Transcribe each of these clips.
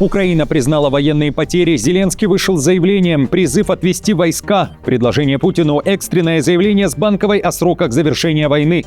Украина признала военные потери. Зеленский вышел с заявлением. Призыв отвести войска. Предложение Путину. Экстренное заявление с Банковой о сроках завершения войны.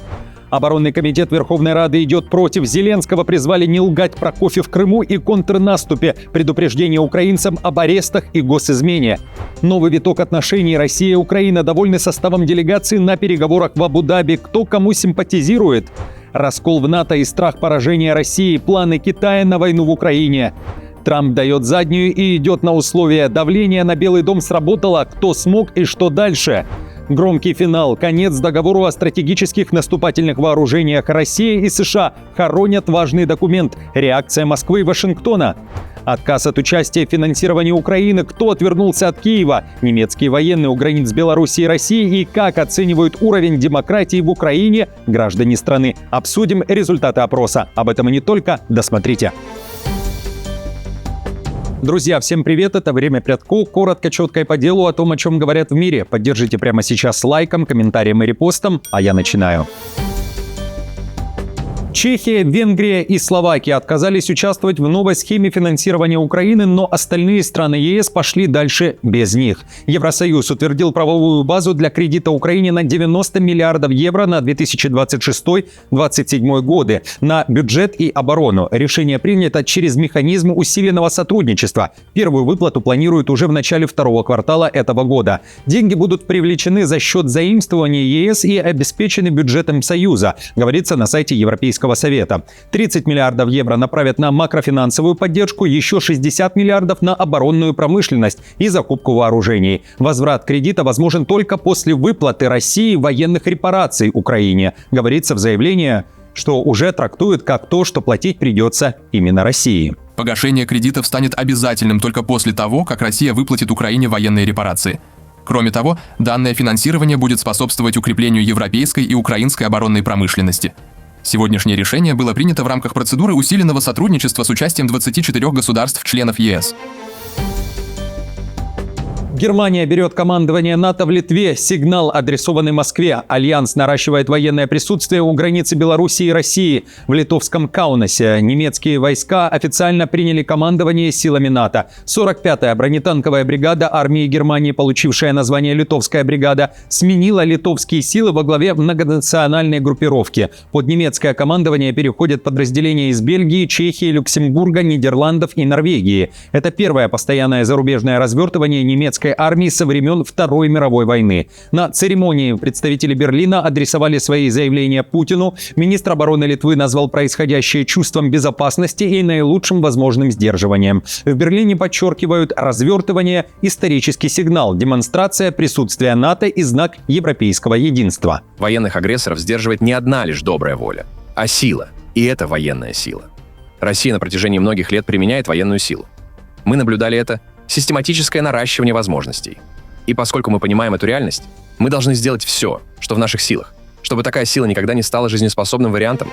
Оборонный комитет Верховной Рады идет против Зеленского. Призвали не лгать про кофе в Крыму и контрнаступе. Предупреждение украинцам об арестах и госизмене. Новый виток отношений Россия и Украина довольны составом делегации на переговорах в Абу-Даби. Кто кому симпатизирует? Раскол в НАТО и страх поражения России. Планы Китая на войну в Украине. Трамп дает заднюю и идет на условия. Давление на Белый дом сработало. Кто смог и что дальше? Громкий финал. Конец договору о стратегических наступательных вооружениях. Россия и США хоронят важный документ. Реакция Москвы и Вашингтона. Отказ от участия в финансировании Украины. Кто отвернулся от Киева? Немецкие военные у границ Беларуси и России. И как оценивают уровень демократии в Украине граждане страны. Обсудим результаты опроса. Об этом и не только. Досмотрите. Друзья, всем привет, это «Время Прядко». Коротко, четко и по делу о том, о чем говорят в мире. Поддержите прямо сейчас лайком, комментарием и репостом, а я начинаю. Чехия, Венгрия и Словакия отказались участвовать в новой схеме финансирования Украины, но остальные страны ЕС пошли дальше без них. Евросоюз утвердил правовую базу для кредита Украине на 90 миллиардов евро на 2026-2027 годы на бюджет и оборону. Решение принято через механизм усиленного сотрудничества. Первую выплату планируют уже в начале второго квартала этого года. Деньги будут привлечены за счет заимствования ЕС и обеспечены бюджетом Союза, говорится на сайте Европейского Совета. 30 миллиардов евро направят на макрофинансовую поддержку, еще 60 миллиардов на оборонную промышленность и закупку вооружений. Возврат кредита возможен только после выплаты России военных репараций Украине, говорится в заявлении, что уже трактуют как то, что платить придется именно России. Погашение кредитов станет обязательным только после того, как Россия выплатит Украине военные репарации. Кроме того, данное финансирование будет способствовать укреплению европейской и украинской оборонной промышленности. Сегодняшнее решение было принято в рамках процедуры усиленного сотрудничества с участием 24 государств-членов ЕС. Германия берет командование НАТО в Литве. Сигнал, адресованный Москве. Альянс наращивает военное присутствие у границы Беларуси и России. В литовском Каунасе немецкие войска официально приняли командование силами НАТО. 45-я бронетанковая бригада армии Германии, получившая название «Литовская бригада», сменила литовские силы во главе многонациональной группировки. Под немецкое командование переходят подразделения из Бельгии, Чехии, Люксембурга, Нидерландов и Норвегии. Это первое постоянное зарубежное развертывание немецкой армии со времен Второй мировой войны. На церемонии представители Берлина адресовали свои заявления Путину. Министр обороны Литвы назвал происходящее чувством безопасности и наилучшим возможным сдерживанием. В Берлине подчеркивают: развертывание – исторический сигнал, демонстрация присутствия НАТО и знак европейского единства. Военных агрессоров сдерживает не одна лишь добрая воля, а сила. И это военная сила. Россия на протяжении многих лет применяет военную силу. Мы наблюдали это систематическое наращивание возможностей. И поскольку мы понимаем эту реальность, мы должны сделать все, что в наших силах, чтобы такая сила никогда не стала жизнеспособным вариантом.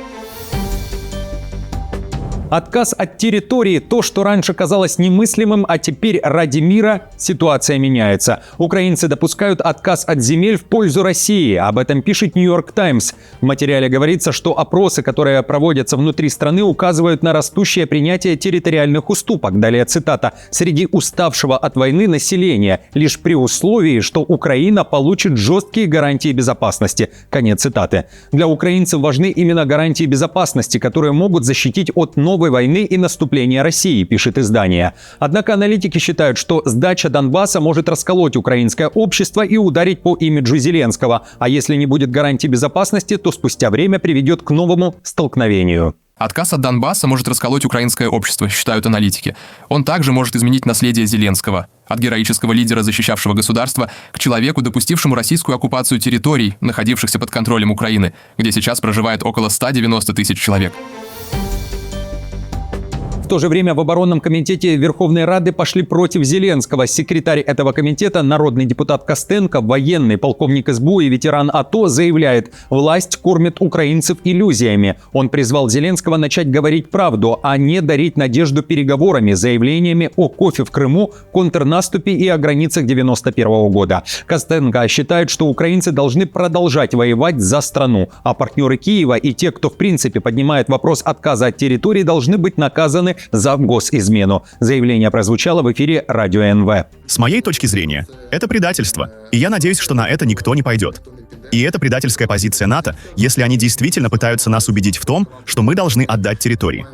Отказ от территории – то, что раньше казалось немыслимым, а теперь ради мира ситуация меняется. Украинцы допускают отказ от земель в пользу России. Об этом пишет Нью-Йорк Таймс. В материале говорится, что опросы, которые проводятся внутри страны, указывают на растущее принятие территориальных уступок. Далее цитата: «Среди уставшего от войны населения, лишь при условии, что Украина получит жесткие гарантии безопасности». Конец цитаты. Для украинцев важны именно гарантии безопасности, которые могут защитить от новой войны и наступления России, пишет издание. Однако аналитики считают, что сдача Донбасса может расколоть украинское общество и ударить по имиджу Зеленского. А если не будет гарантий безопасности, то спустя время приведет к новому столкновению. Отказ от Донбасса может расколоть украинское общество, считают аналитики. Он также может изменить наследие Зеленского. От героического лидера, защищавшего государство, к человеку, допустившему российскую оккупацию территорий, находившихся под контролем Украины, где сейчас проживает около 190 тысяч человек. В то же время в оборонном комитете Верховной Рады пошли против Зеленского. Секретарь этого комитета, народный депутат Костенко, военный, полковник СБУ и ветеран АТО, заявляет: власть кормит украинцев иллюзиями. Он призвал Зеленского начать говорить правду, а не дарить надежду переговорами, заявлениями о кофе в Крыму, контрнаступе и о границах 91 года. Костенко считает, что украинцы должны продолжать воевать за страну, а партнеры Киева и те, кто в принципе поднимает вопрос отказа от территории, должны быть наказаны за госизмену. Заявление прозвучало в эфире радио НВ. С моей точки зрения, это предательство, и я надеюсь, что на это никто не пойдет. И это предательская позиция НАТО, если они действительно пытаются нас убедить в том, что мы должны отдать территории.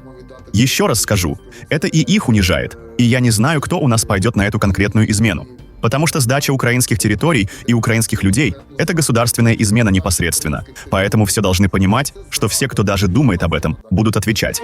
Еще раз скажу, это и их унижает, и я не знаю, кто у нас пойдет на эту конкретную измену. Потому что сдача украинских территорий и украинских людей – это государственная измена непосредственно. Поэтому все должны понимать, что все, кто даже думает об этом, будут отвечать.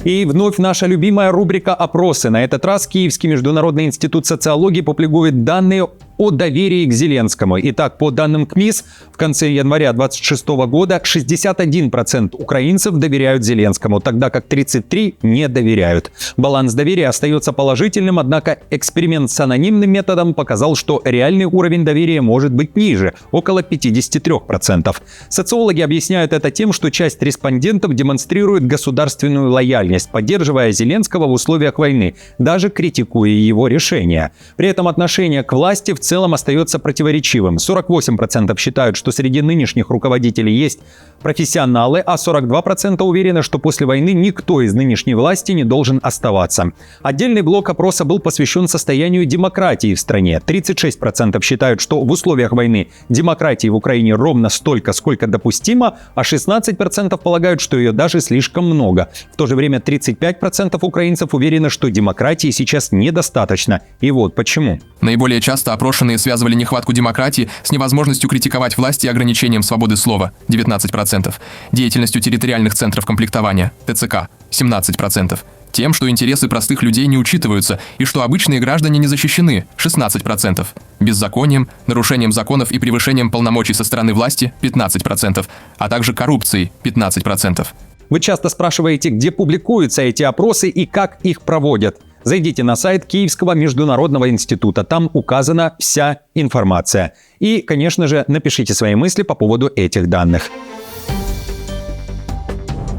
И вновь наша любимая рубрика «Опросы». На этот раз Киевский международный институт социологии публикует данные о доверии к Зеленскому. Итак, по данным КМИС, в конце января 2026 года 61% украинцев доверяют Зеленскому, тогда как 33% не доверяют. Баланс доверия остается положительным, однако эксперимент с анонимным методом показал, что реальный уровень доверия может быть ниже – около 53%. Социологи объясняют это тем, что часть респондентов демонстрирует государственную лояльность, поддерживая Зеленского в условиях войны, даже критикуя его решения. При этом отношение к власти в целом остается противоречивым. 48% считают, что среди нынешних руководителей есть профессионалы, а 42% уверены, что после войны никто из нынешней власти не должен оставаться. Отдельный блок опроса был посвящен состоянию демократии в стране. 36% считают, что в условиях войны демократии в Украине ровно столько, сколько допустимо, а 16% полагают, что ее даже слишком много. В то же время 35% украинцев уверены, что демократии сейчас недостаточно. И вот почему. Наиболее часто опрошенные связывали нехватку демократии с невозможностью критиковать власть и ограничением свободы слова – 19%, деятельностью территориальных центров комплектования – ТЦК – 17%, тем, что интересы простых людей не учитываются и что обычные граждане не защищены – 16%, беззаконием, нарушением законов и превышением полномочий со стороны власти – 15%, а также коррупцией – 15%. Вы часто спрашиваете, где публикуются эти опросы и как их проводят. Зайдите на сайт Киевского международного института, там указана вся информация. И, конечно же, напишите свои мысли по поводу этих данных.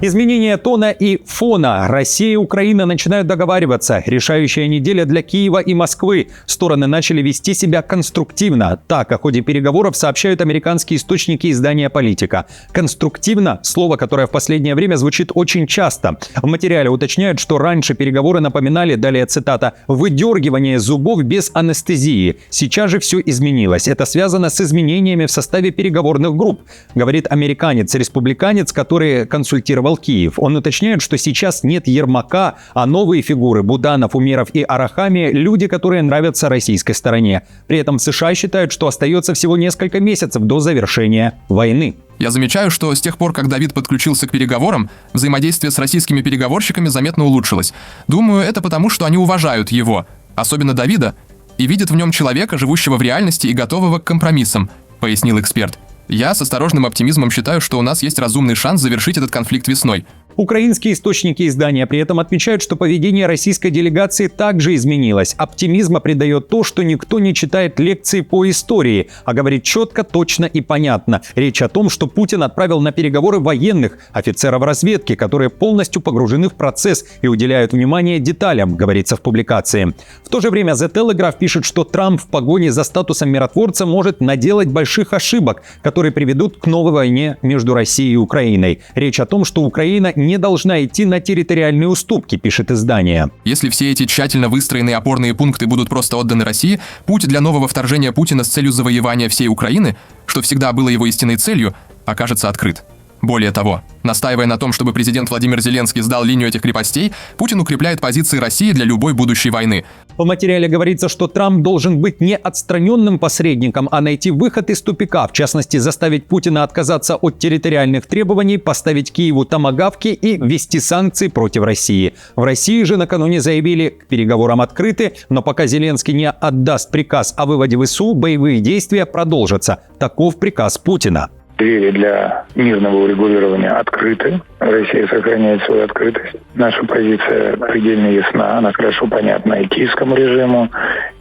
Изменение тона и фона. Россия и Украина начинают договариваться. Решающая неделя для Киева и Москвы. Стороны начали вести себя конструктивно. Так, о ходе переговоров сообщают американские источники издания «Политика». Конструктивно – слово, которое в последнее время звучит очень часто. В материале уточняют, что раньше переговоры напоминали, далее цитата, «выдергивание зубов без анестезии». Сейчас же все изменилось. Это связано с изменениями в составе переговорных групп, говорит американец-республиканец, который консультировал Киев. Он уточняет, что сейчас нет Ермака, а новые фигуры – Буданов, Умеров и Арахами – люди, которые нравятся российской стороне. При этом США считают, что остается всего несколько месяцев до завершения войны. Я замечаю, что с тех пор, как Давид подключился к переговорам, взаимодействие с российскими переговорщиками заметно улучшилось. Думаю, это потому, что они уважают его, особенно Давида, и видят в нем человека, живущего в реальности и готового к компромиссам, пояснил эксперт. Я с осторожным оптимизмом считаю, что у нас есть разумный шанс завершить этот конфликт весной. Украинские источники издания при этом отмечают, что поведение российской делегации также изменилось. Оптимизма придает то, что никто не читает лекции по истории, а говорит четко, точно и понятно. Речь о том, что Путин отправил на переговоры военных, офицеров разведки, которые полностью погружены в процесс и уделяют внимание деталям, говорится в публикации. В то же время The Telegraph пишет, что Трамп в погоне за статусом миротворца может наделать больших ошибок, которые приведут к новой войне между Россией и Украиной. Речь о том, что Украина не должна идти на территориальные уступки, пишет издание. Если все эти тщательно выстроенные опорные пункты будут просто отданы России, путь для нового вторжения Путина с целью завоевания всей Украины, что всегда было его истинной целью, окажется открыт. Более того, настаивая на том, чтобы президент Владимир Зеленский сдал линию этих крепостей, Путин укрепляет позиции России для любой будущей войны. В материале говорится, что Трамп должен быть не отстраненным посредником, а найти выход из тупика, в частности, заставить Путина отказаться от территориальных требований, поставить Киеву томагавки и ввести санкции против России. В России же накануне заявили, к переговорам открыты, но пока Зеленский не отдаст приказ о выводе ВСУ, боевые действия продолжатся. Таков приказ Путина. Двери для мирного урегулирования открыты. Россия сохраняет свою открытость. Наша позиция предельно ясна. Она хорошо понятна и киевскому режиму,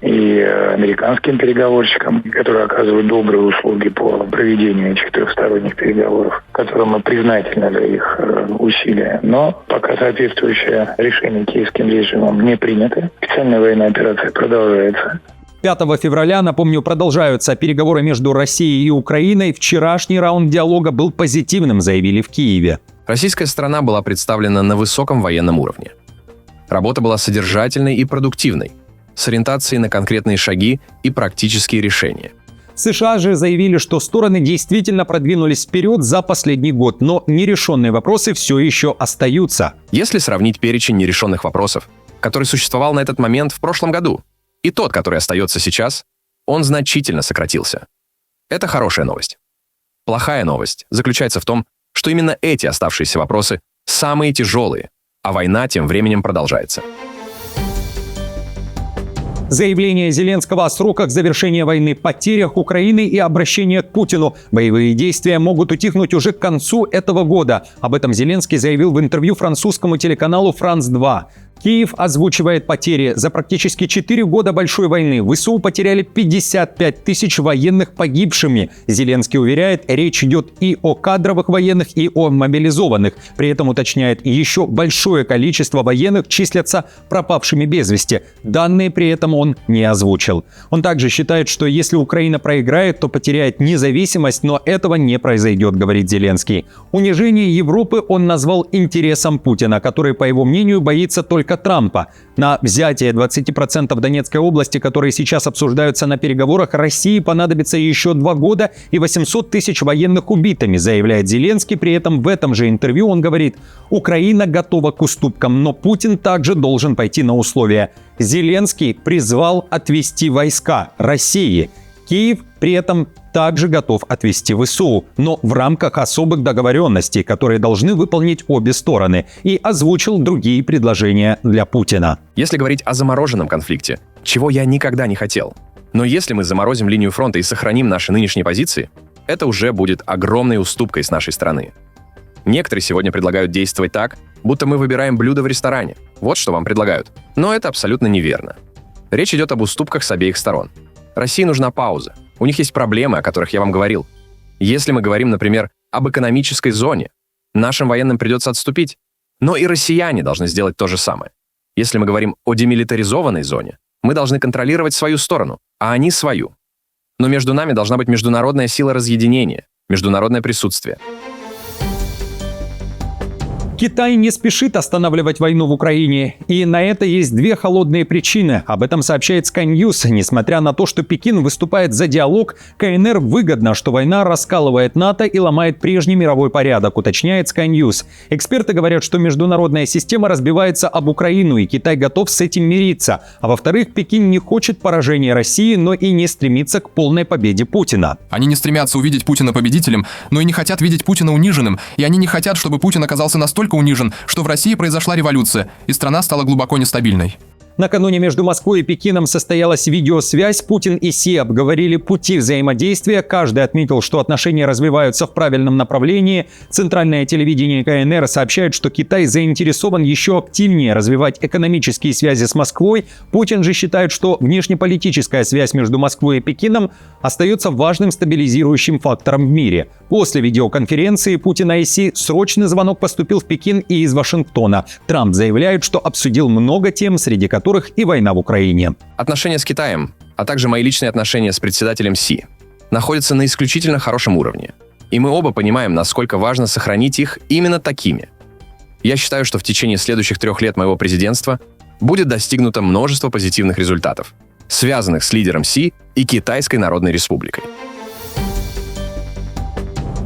и американским переговорщикам, которые оказывают добрые услуги по проведению этих трехсторонних переговоров, которым мы признательны за их усилия. Но пока соответствующее решение киевским режимом не принято, специальная военная операция продолжается. 5 февраля, напомню, продолжаются переговоры между Россией и Украиной. Вчерашний раунд диалога был позитивным, заявили в Киеве. Российская сторона была представлена на высоком военном уровне. Работа была содержательной и продуктивной, с ориентацией на конкретные шаги и практические решения. США же заявили, что стороны действительно продвинулись вперед за последний год, но нерешенные вопросы все еще остаются. Если сравнить перечень нерешенных вопросов, который существовал на этот момент в прошлом году, и тот, который остается сейчас, он значительно сократился. Это хорошая новость. Плохая новость заключается в том, что именно эти оставшиеся вопросы самые тяжелые, а война тем временем продолжается. Заявление Зеленского о сроках завершения войны, потерях Украины и обращение к Путину. Боевые действия могут утихнуть уже к концу этого года. Об этом Зеленский заявил в интервью французскому телеканалу «Франс-2». Киев озвучивает потери. За практически 4 года большой войны ВСУ потеряли 55 тысяч военных погибшими. Зеленский уверяет, речь идет и о кадровых военных, и о мобилизованных. При этом уточняет, еще большое количество военных числятся пропавшими без вести. Данные при этом он не озвучил. Он также считает, что если Украина проиграет, то потеряет независимость, но этого не произойдет, говорит Зеленский. Унижение Европы он назвал интересом Путина, который, по его мнению, боится только Трампа. На взятие 20% Донецкой области, которые сейчас обсуждаются на переговорах, России понадобится еще 2 года и 800 тысяч военных убитыми, заявляет Зеленский. При этом в этом же интервью он говорит, Украина готова к уступкам, но Путин также должен пойти на условия. Зеленский призвал отвести войска России. Киев при этом также готов отвести ВСУ, но в рамках особых договоренностей, которые должны выполнить обе стороны, и озвучил другие предложения для Путина. Если говорить о замороженном конфликте, чего я никогда не хотел, но если мы заморозим линию фронта и сохраним наши нынешние позиции, это уже будет огромной уступкой с нашей стороны. Некоторые сегодня предлагают действовать так, будто мы выбираем блюдо в ресторане. Вот что вам предлагают. Но это абсолютно неверно. Речь идет об уступках с обеих сторон. России нужна пауза. У них есть проблемы, о которых я вам говорил. Если мы говорим, например, об экономической зоне, нашим военным придется отступить. Но и россияне должны сделать то же самое. Если мы говорим о демилитаризованной зоне, мы должны контролировать свою сторону, а они свою. Но между нами должна быть международная сила разъединения, международное присутствие. Китай не спешит останавливать войну в Украине, и на это есть 2 холодные причины. Об этом сообщает Sky News. Несмотря на то, что Пекин выступает за диалог, КНР выгодно, что война раскалывает НАТО и ломает прежний мировой порядок, уточняет Sky News. Эксперты говорят, что международная система разбивается об Украину, и Китай готов с этим мириться. А во-вторых, Пекин не хочет поражения России, но и не стремится к полной победе Путина. Они не стремятся увидеть Путина победителем, но и не хотят видеть Путина униженным, и они не хотят, чтобы Путин оказался настолько унижен, что в России произошла революция, и страна стала глубоко нестабильной. Накануне между Москвой и Пекином состоялась видеосвязь. Путин и Си обговорили пути взаимодействия. Каждый отметил, что отношения развиваются в правильном направлении. Центральное телевидение КНР сообщает, что Китай заинтересован еще активнее развивать экономические связи с Москвой. Путин же считает, что внешнеполитическая связь между Москвой и Пекином остается важным стабилизирующим фактором в мире. После видеоконференции Путина и Си срочный звонок поступил в Пекин и из Вашингтона. Трамп заявляет, что обсудил много тем, среди которых и война в Украине. Отношения с Китаем, а также мои личные отношения с председателем Си, находятся на исключительно хорошем уровне. И мы оба понимаем, насколько важно сохранить их именно такими. Я считаю, что в течение следующих 3 лет моего президентства будет достигнуто множество позитивных результатов, связанных с лидером Си и Китайской Народной Республикой.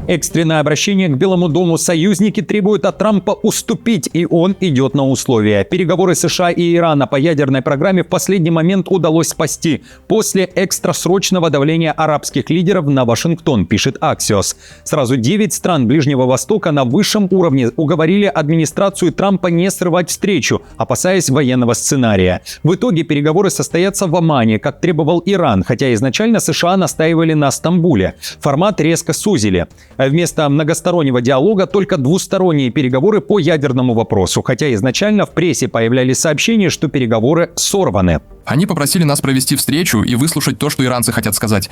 Экстренное обращение к Белому дому. Союзники требуют от Трампа уступить, и он идет на условия. Переговоры США и Ирана по ядерной программе в последний момент удалось спасти после экстрасрочного давления арабских лидеров на Вашингтон, пишет Axios. Сразу 9 стран Ближнего Востока на высшем уровне уговорили администрацию Трампа не срывать встречу, опасаясь военного сценария. В итоге переговоры состоятся в Омане, как требовал Иран, хотя изначально США настаивали на Стамбуле. Формат резко сузили. Вместо многостороннего диалога только двусторонние переговоры по ядерному вопросу, хотя изначально в прессе появлялись сообщения, что переговоры сорваны. Они попросили нас провести встречу и выслушать то, что иранцы хотят сказать.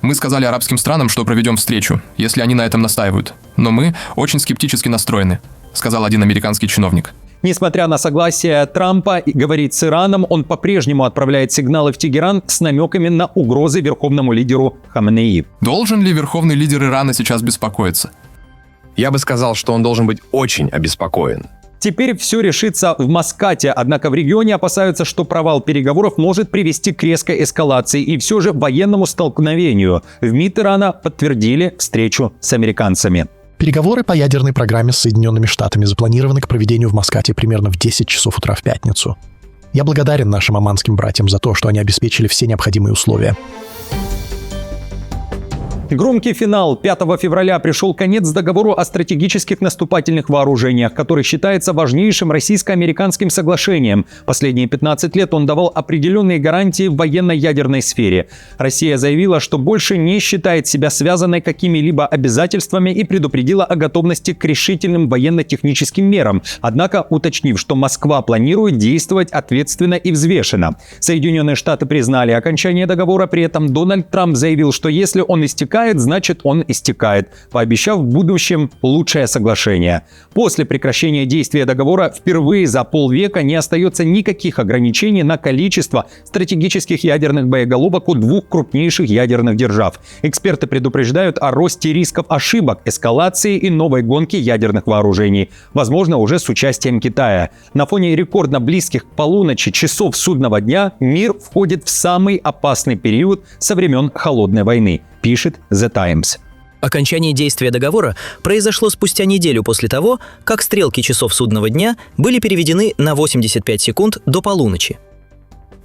Мы сказали арабским странам, что проведем встречу, если они на этом настаивают. Но мы очень скептически настроены, сказал один американский чиновник. Несмотря на согласие Трампа говорить с Ираном, он по-прежнему отправляет сигналы в Тегеран с намеками на угрозы верховному лидеру Хаменеи. Должен ли верховный лидер Ирана сейчас беспокоиться? Я бы сказал, что он должен быть очень обеспокоен. Теперь все решится в Маскате, однако в регионе опасаются, что провал переговоров может привести к резкой эскалации и все же военному столкновению. В МИД Ирана подтвердили встречу с американцами. Переговоры по ядерной программе с Соединенными Штатами запланированы к проведению в Маскате примерно в 10 часов утра в пятницу. Я благодарен нашим оманским братьям за то, что они обеспечили все необходимые условия. Громкий финал. 5 февраля пришел конец договору о стратегических наступательных вооружениях, который считается важнейшим российско-американским соглашением. Последние 15 лет он давал определенные гарантии в военно-ядерной сфере. Россия заявила, что больше не считает себя связанной какими-либо обязательствами и предупредила о готовности к решительным военно-техническим мерам, однако уточнив, что Москва планирует действовать ответственно и взвешенно. Соединенные Штаты признали окончание договора, при этом Дональд Трамп заявил, что если он истекает, значит он истекает, пообещав в будущем лучшее соглашение. После прекращения действия договора впервые за полвека не остается никаких ограничений на количество стратегических ядерных боеголовок у двух крупнейших ядерных держав. Эксперты предупреждают о росте рисков ошибок, эскалации и новой гонки ядерных вооружений, возможно, уже с участием Китая. На фоне рекордно близких к полуночи часов судного дня мир входит в самый опасный период со времен Холодной войны, пишет The Times. Окончание действия договора произошло спустя неделю после того, как стрелки часов судного дня были переведены на 85 секунд до полуночи.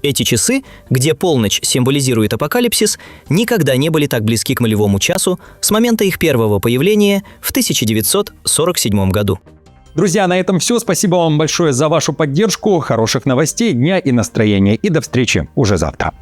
Эти часы, где полночь символизирует апокалипсис, никогда не были так близки к нулевому часу с момента их первого появления в 1947 году. Друзья, на этом все. Спасибо вам большое за вашу поддержку. Хороших новостей, дня и настроения. И до встречи уже завтра.